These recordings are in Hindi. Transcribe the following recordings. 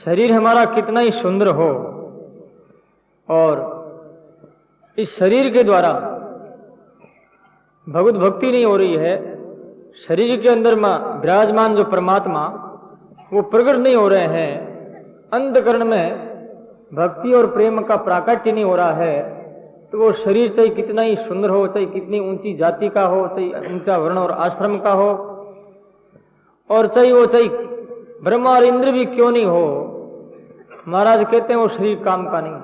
शरीर हमारा कितना ही सुंदर हो और इस शरीर के द्वारा भगवत भक्ति नहीं हो रही है, शरीर के अंदर विराजमान जो परमात्मा वो प्रकट नहीं हो रहे हैं, अंतःकरण में भक्ति और प्रेम का प्राकट्य नहीं हो रहा है, तो वो शरीर चाहे कितना ही सुंदर हो, चाहे कितनी ऊंची जाति का हो, चाहे ऊंचा वर्ण और आश्रम का हो, और चाहे ब्रह्मा और इंद्र भी क्यों नहीं हो, महाराज कहते हैं वो शरीर काम का नहीं।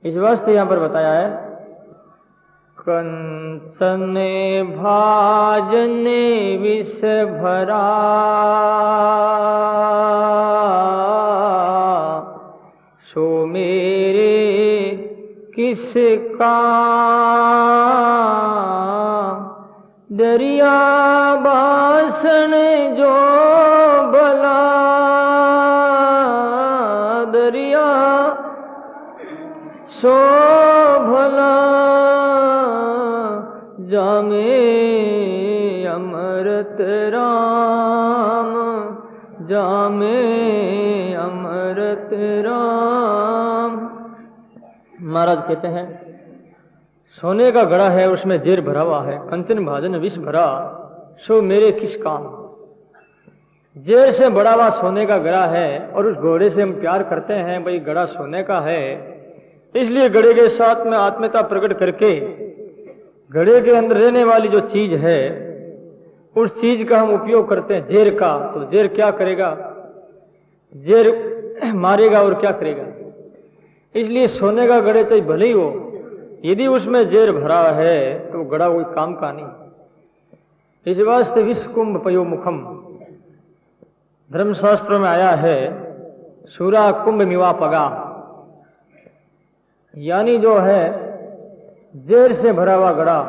इस वास्ते यहां पर बताया है, कंचने भाजने विष भरा, सो मेरे किस काम, दरिया बासन जो भला, दरिया सो भला, जामे अमृत राम, जामे अमृत राम। महाराज कहते हैं सोने का घड़ा है, उसमें जेर भरा हुआ है, कंचन भाजन विष भरा, सो मेरे किस काम। जेर से बड़ा हुआ सोने का घड़ा है और उस घोड़े से हम प्यार करते हैं, भाई घड़ा सोने का है, इसलिए घड़े के साथ में आत्मीयता प्रकट करके घड़े के अंदर रहने वाली जो चीज है उस चीज का हम उपयोग करते हैं, जेर का। तो जेर क्या करेगा, जेर मारेगा और क्या करेगा। इसलिए सोने का घड़े चाहे भले ही हो, यदि उसमें जेर भरा है तो घड़ा कोई काम का नहीं। इस वास्ते विष कुंभ पयो मुखम, धर्मशास्त्रों में आया है, सूरा कुंभ मिवा पगा, यानी जो है जेर से भरा हुआ घड़ा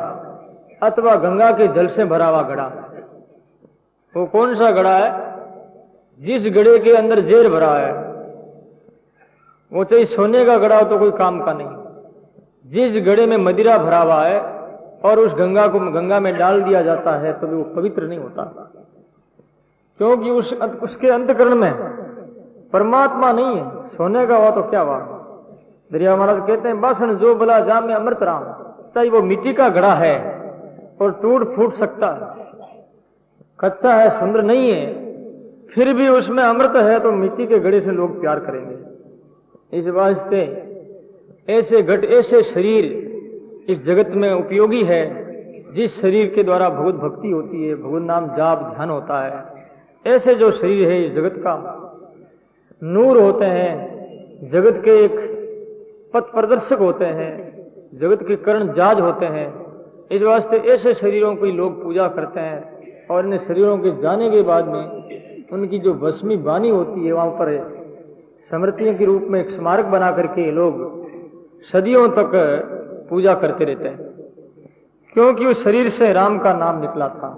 अथवा गंगा के जल से भरा हुआ घड़ा। वो कौन सा घड़ा है, जिस घड़े के अंदर जेर भरा है, वो चाहे सोने का घड़ा हो तो कोई काम का नहीं। जिस घड़े में मदिरा भरा हुआ है और उस गंगा को गंगा में डाल दिया जाता है तो भी वो पवित्र नहीं होता, क्योंकि उसके अंतःकरण में परमात्मा नहीं है। सोने का हुआ तो क्या हुआ। दरिया महाराज कहते हैं बासन जो भला जामे अमृत राम, चाहे वो मिट्टी का घड़ा है और टूट फूट सकता है, कच्चा है, सुंदर नहीं है, फिर भी उसमें अमृत है, तो मिट्टी के घड़े से लोग प्यार करेंगे। इस वास्ते ऐसे घट, ऐसे शरीर इस जगत में उपयोगी है, जिस शरीर के द्वारा भगवत भक्ति होती है, भगवत नाम जाप ध्यान होता है। ऐसे जो शरीर है इस जगत का नूर होते हैं, जगत के एक पथ प्रदर्शक होते हैं, जगत के कर्ण जाज होते हैं। इस वास्ते ऐसे शरीरों की लोग पूजा करते हैं और इन शरीरों के जाने के बाद में उनकी जो भस्मी बानी होती है वहां पर स्मृतियों के रूप में एक स्मारक बना करके लोग सदियों तक पूजा करते रहते हैं, क्योंकि उस शरीर से राम का नाम निकला था।